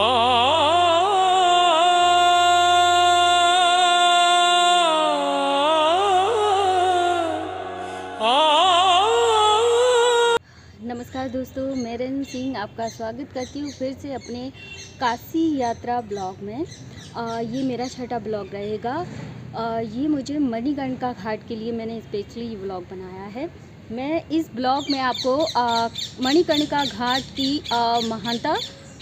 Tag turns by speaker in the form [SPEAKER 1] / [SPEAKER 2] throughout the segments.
[SPEAKER 1] नमस्कार दोस्तों, मैं रन सिंह आपका स्वागत करती हूँ फिर से अपने काशी यात्रा ब्लॉग में। ये मेरा छठा ब्लॉग रहेगा। ये मुझे मणिकर्णिका घाट के लिए मैंने स्पेशली ये ब्लॉग बनाया है। मैं इस ब्लॉग में आपको मणिकर्णिका घाट की महानता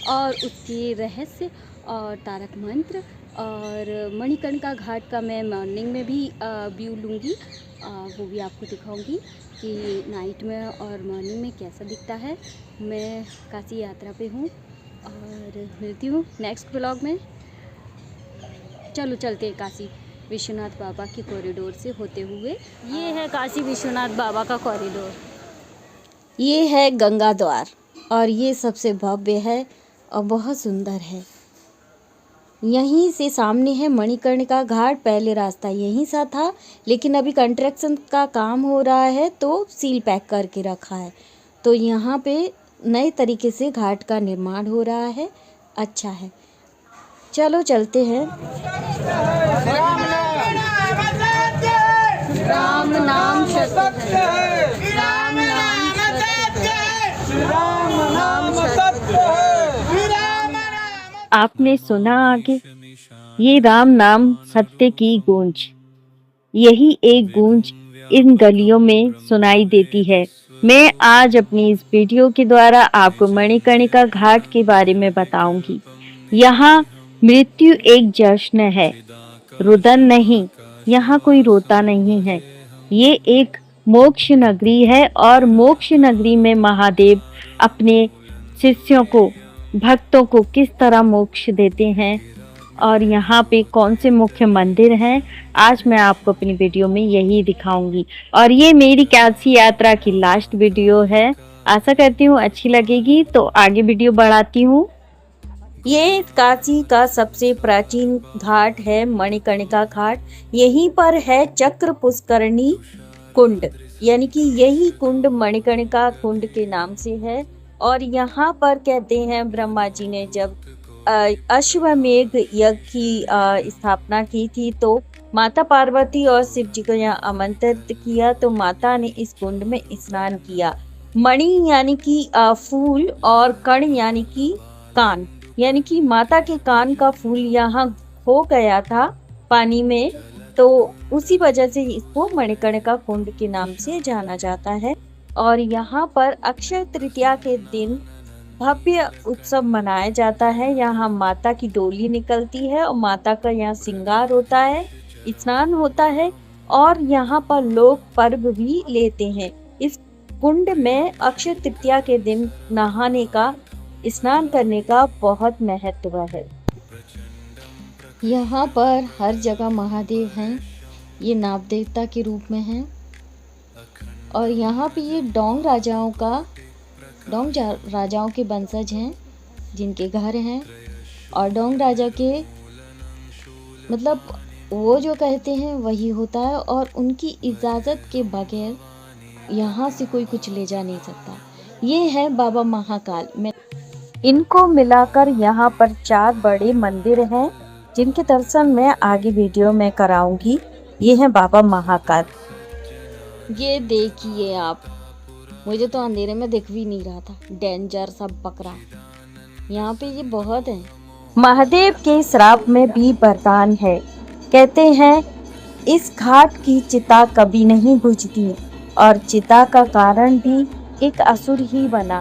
[SPEAKER 1] और उसके रहस्य और तारक मंत्र और मणिकर्णिका घाट का मैं मॉर्निंग में भी व्यू लूँगी। वो भी आपको दिखाऊंगी कि नाइट में और मॉर्निंग में कैसा दिखता है। मैं काशी यात्रा पे हूँ और मिलती हूँ नेक्स्ट ब्लॉग में। चलो चलते हैं काशी विश्वनाथ बाबा के कॉरिडोर से होते हुए। ये है काशी विश्वनाथ बाबा का कॉरिडोर, ये है गंगा द्वार और ये सबसे भव्य है और बहुत सुंदर है। यहीं से सामने है मणिकर्णिका घाट। पहले रास्ता यहीं सा था, लेकिन अभी कंस्ट्रक्शन का काम हो रहा है तो सील पैक करके रखा है। तो यहाँ पे नए तरीके से घाट का निर्माण हो रहा है। अच्छा है, चलो चलते हैं। राम नाम सत्य है, राम नाम सत्य है, राम नाम सत्य है।
[SPEAKER 2] आपने सुना आगे, ये राम नाम सत्य की गूंज। यही एक गूंज इन गलियों में सुनाई देती है। मैं आज अपनी इस वीडियो के द्वारा आपको मणिकर्णिका घाट के बारे में बताऊंगी। यहाँ मृत्यु एक जश्न है, रुदन नहीं। यहाँ कोई रोता नहीं है। ये एक मोक्ष नगरी है और मोक्ष नगरी में महादेव अपने शिष्यों को, भक्तों को किस तरह मोक्ष देते हैं और यहाँ पे कौन से मुख्य मंदिर हैं, आज मैं आपको अपनी वीडियो में यही दिखाऊंगी। और ये मेरी काशी यात्रा की लास्ट वीडियो है। आशा करती हूँ अच्छी लगेगी, तो आगे वीडियो बढ़ाती हूँ।
[SPEAKER 1] ये काशी का सबसे प्राचीन घाट है मणिकर्णिका घाट। यहीं पर है चक्र पुष्करणी कुंड, यानी कि यही कुंड मणिकर्णिका कुंड के नाम से है। और यहाँ पर कहते हैं ब्रह्मा जी ने जब अश्वमेध यज्ञ की स्थापना की थी तो माता पार्वती और शिव जी को यहाँ आमंत्रित किया, तो माता ने इस कुंड में स्नान किया। मणि यानी कि फूल और कण यानी कि कान, यानी कि माता के कान का फूल यहाँ खो गया था पानी में, तो उसी वजह से इसको मणिकर्णिका कुंड के नाम से जाना जाता है। और यहाँ पर अक्षय तृतीया के दिन भव्य उत्सव मनाया जाता है। यहाँ माता की डोली निकलती है और माता का यहाँ श्रृंगार होता है, स्नान होता है और यहाँ पर लोग पर्व भी लेते हैं। इस कुंड में अक्षय तृतीया के दिन नहाने का, स्नान करने का बहुत महत्व है। यहाँ पर हर जगह महादेव हैं। ये नाग देवता के रूप में हैं और यहाँ पे ये डोंग राजाओं के वंशज हैं जिनके घर हैं। और डोंग राजा के मतलब वो जो कहते हैं वही होता है और उनकी इजाज़त के बगैर यहाँ से कोई कुछ ले जा नहीं सकता। ये है बाबा महाकाल में। इनको मिलाकर यहाँ पर 4 बड़े मंदिर हैं जिनके दर्शन मैं आगे वीडियो में कराऊंगी। ये है बाबा महाकाल। ये देखिए आप, मुझे तो अंधेरे में दिख भी नहीं रहा था, डेंजर सब बकरा। यहाँ पे ये बहुत है। महादेव के श्राप में भी वरदान है। कहते हैं इस घाट की चिता कभी नहीं बुझती और चिता का कारण भी एक असुर ही बना।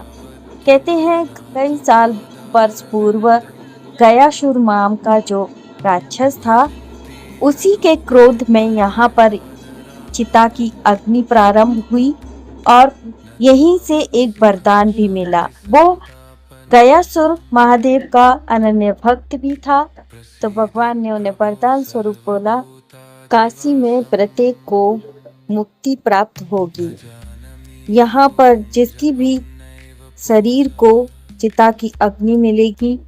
[SPEAKER 1] कहते हैं कई साल वर्ष पूर्व गयासुर नाम का जो राक्षस था, उसी के क्रोध में यहाँ पर चिता की अग्नि प्रारंभ हुई और यहीं से एक वरदान भी मिला। वो गयासुर महादेव का अनन्य भक्त भी था, तो भगवान ने उन्हें वरदान स्वरूप बोला, काशी में प्रत्येक को मुक्ति प्राप्त होगी। यहाँ पर जिसकी भी शरीर को चिता की अग्नि मिलेगी,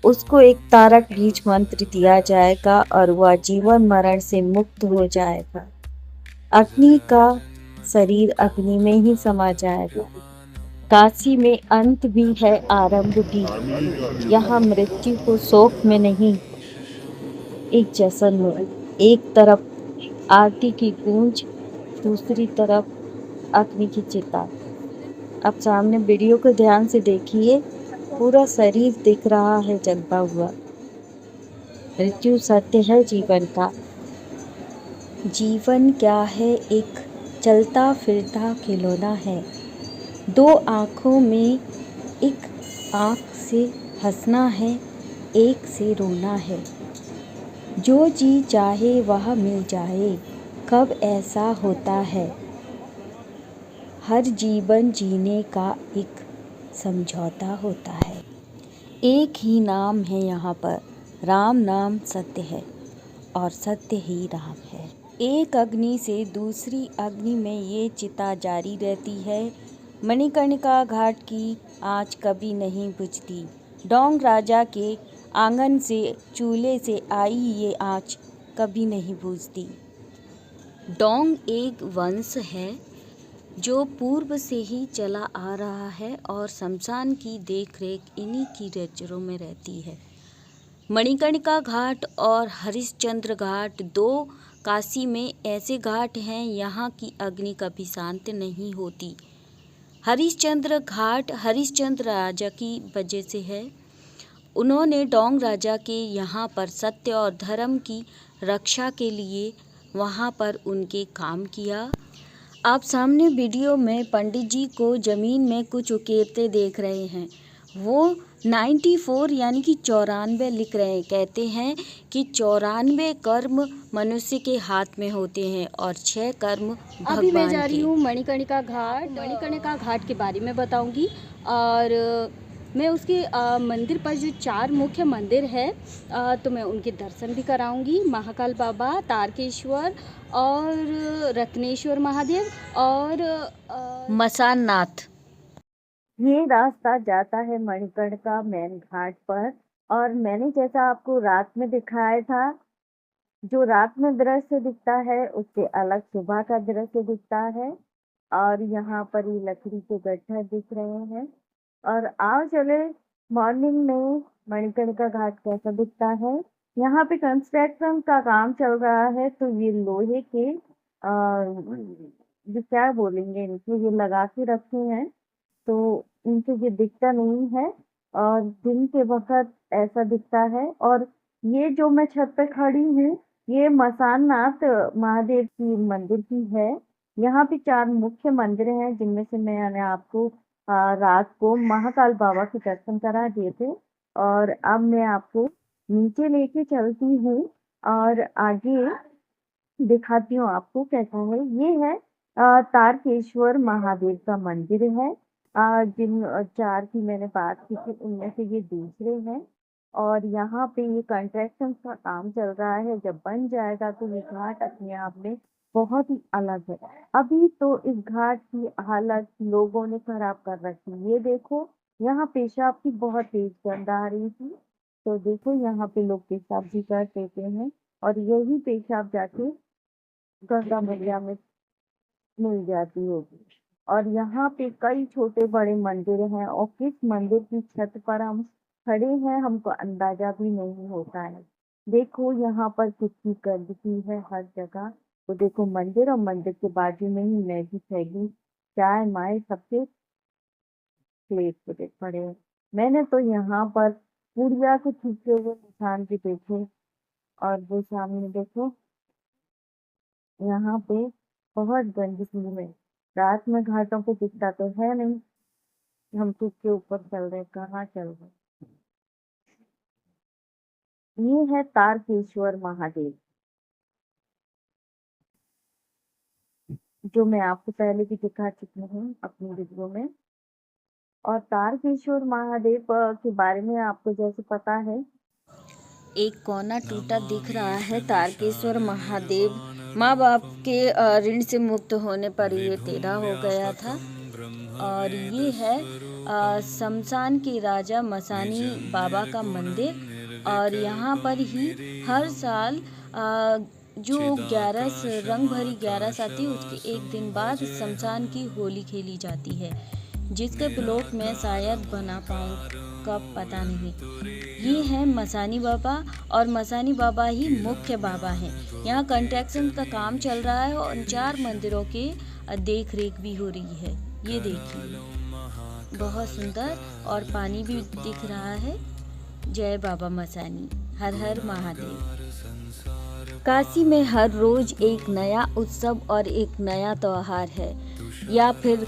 [SPEAKER 1] उसको एक तारक बीज मंत्र दिया जाएगा और वह जीवन मरण से मुक्त हो जाएगा। अग्नि का शरीर अग्नि में ही समा जाएगा।
[SPEAKER 2] काशी में अंत भी है आरंभ भी, यहाँ मृत्यु को शोक में नहीं, एक जैसन में। एक तरफ आरती की गूंज, दूसरी तरफ अग्नि की चिता। आप सामने वीडियो को ध्यान से देखिए, पूरा शरीर दिख रहा है जलता हुआ। मृत्यु सत्य है जीवन का। जीवन क्या है? एक चलता फिरता खिलौना है। दो आँखों में एक आँख से हंसना है, एक से रोना है। जो जी चाहे वह मिल जाए, कब ऐसा होता है? हर जीवन जीने का एक समझौता होता है। एक ही नाम है यहाँ पर, राम नाम सत्य है और सत्य ही राम है। एक अग्नि से दूसरी अग्नि में ये चिता जारी रहती है। मणिकर्णिका घाट की आँच कभी नहीं बुझती। डोंग राजा के आंगन से चूल्हे से आई ये आँच कभी नहीं बुझती। डोंग एक वंश है जो पूर्व से ही चला आ रहा है और शमशान की देखरेख इन्हीं की नजरों में रहती है। मणिकर्णिका घाट और हरिश्चंद्र घाट दो काशी में ऐसे घाट हैं, यहाँ की अग्नि कभी शांत नहीं होती। हरिश्चंद्र घाट हरिश्चंद्र राजा की वजह से है। उन्होंने डोंग राजा के यहाँ पर सत्य और धर्म की रक्षा के लिए वहाँ पर उनके काम किया। आप सामने वीडियो में पंडित जी को जमीन में कुछ उकेरते देख रहे हैं। वो 94 यानी कि 94 लिख रहे हैं। कहते हैं कि 94 कर्म मनुष्य के हाथ में होते हैं और 6 कर्म भगवान। अभी मैं जा रही हूँ मणिकर्णिका घाट के बारे में बताऊंगी और मैं उसके मंदिर पर जो 4 मुख्य मंदिर है तो मैं उनके दर्शन भी कराऊंगी। महाकाल बाबा, तारकेश्वर और रत्नेश्वर महादेव और मसान नाथ। ये रास्ता जाता है मणिकर्णिका मेन घाट पर और मैंने जैसा आपको रात में दिखाया था, जो रात में दृश्य दिखता है उससे अलग सुबह का दृश्य दिखता है। और यहाँ पर ये लकड़ी के गट्ठर दिख रहे हैं। और आओ चले मॉर्निंग में मणिकर्णिका घाट कैसा दिखता है। यहाँ पे कंस्ट्रक्शन का काम चल रहा है तो ये लोहे के जो क्या बोलेंगे इनको, ये लगा के रखे हैं तो इनसे ये दिखता नहीं है और दिन के वक्त ऐसा दिखता है। और ये जो मैं छत पे खड़ी हूँ, ये मसान नाथ महादेव की मंदिर की है। यहाँ पे 4 मुख्य मंदिर हैं जिनमें से मैंने आपको रात को महाकाल बाबा के दर्शन करा दिए थे और अब मैं आपको नीचे लेके चलती हूँ और आगे दिखाती हूँ आपको कैसा है। ये है तारकेश्वर महादेव का मंदिर है। जिन 4 की मैंने बात की थी उनमें से ये दूसरे हैं और यहाँ पे ये कंस्ट्रक्शन का काम चल रहा है। जब बन जाएगा तो ये घाट अपने आप में बहुत ही अलग है। अभी तो इस घाट की हालत लोगों ने खराब कर रखी। ये देखो, यहाँ पेशाब की बहुत तेज गंध आ रही थी तो देखो यहाँ पे लोग पेशाब भी कर देते हैं और यही पेशाब जाके गंगा मैया में मिल जाती होगी। और यहाँ पे कई छोटे बड़े मंदिर हैं और किस मंदिर की छत पर हम खड़े हैं हमको अंदाजा भी नहीं होता है। देखो यहाँ पर कितनी गंदगी है हर जगह। तो देखो मंदिर और मंदिर के बाजू में ही मैगी फैगी चाय माय सबके प्लेट पे पड़े हैं। मैंने तो यहाँ पर पुड़िया को छूते हुए निशान भी देखे और वो सामने देखो यहाँ पे बहुत गंदगी में रात में घाटों पे दिखता तो है नहीं। हम किसके ऊपर चल रहे, कहाँ चल रहे। ये है तारकेश्वर महादेव जो मैं आपको पहले भी दिखा चुकी हूँ अपनी वीडियो में। और तारकेश्वर महादेव के बारे में आपको जैसे पता है, एक कोना टूटा दिख रहा है। तारकेश्वर महादेव माँ बाप के ऋण से मुक्त होने पर ये टेढ़ा हो गया था। और ये है शमशान के राजा मसानी बाबा का मंदिर और यहाँ पर ही हर साल जो 11 रंग भरी 11 आती है उसके एक दिन बाद शमशान की होली खेली जाती है।
[SPEAKER 1] जिसके ब्लॉग में शायद बना पाऊँ कब पता नहीं। ये है मसानी बाबा और मसानी बाबा ही मुख्य बाबा हैं। यहाँ कंस्ट्रक्शन का काम चल रहा है और 4 मंदिरों की देख रेख भी हो रही है। ये देखिए बहुत सुंदर और पानी भी दिख रहा है। जय बाबा मसानी, हर हर महादेव। काशी में हर रोज एक नया उत्सव और एक नया त्योहार है, या फिर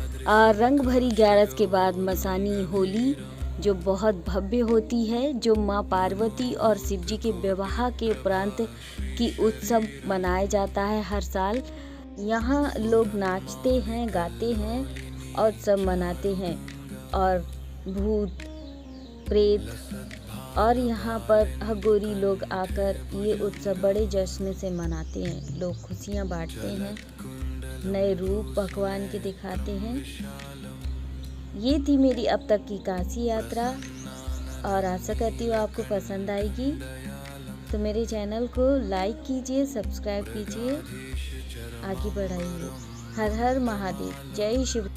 [SPEAKER 1] रंग भरी 11 के बाद मसानी होली जो बहुत भव्य होती है, जो माँ पार्वती और शिव जी के विवाह के उपरांत की उत्सव मनाया जाता है हर साल। यहाँ लोग नाचते हैं, गाते हैं और सब मनाते हैं, और भूत प्रेत और यहाँ पर हगोरी लोग आकर ये उत्सव बड़े जश्न से मनाते हैं। लोग खुशियाँ बांटते हैं, नए रूप भगवान के दिखाते हैं। ये थी मेरी अब तक की काशी यात्रा और आशा करती हूँ आपको पसंद आएगी। तो मेरे चैनल को लाइक कीजिए, सब्सक्राइब कीजिए, आगे बढ़ाइए। हर हर महादेव, जय शिव।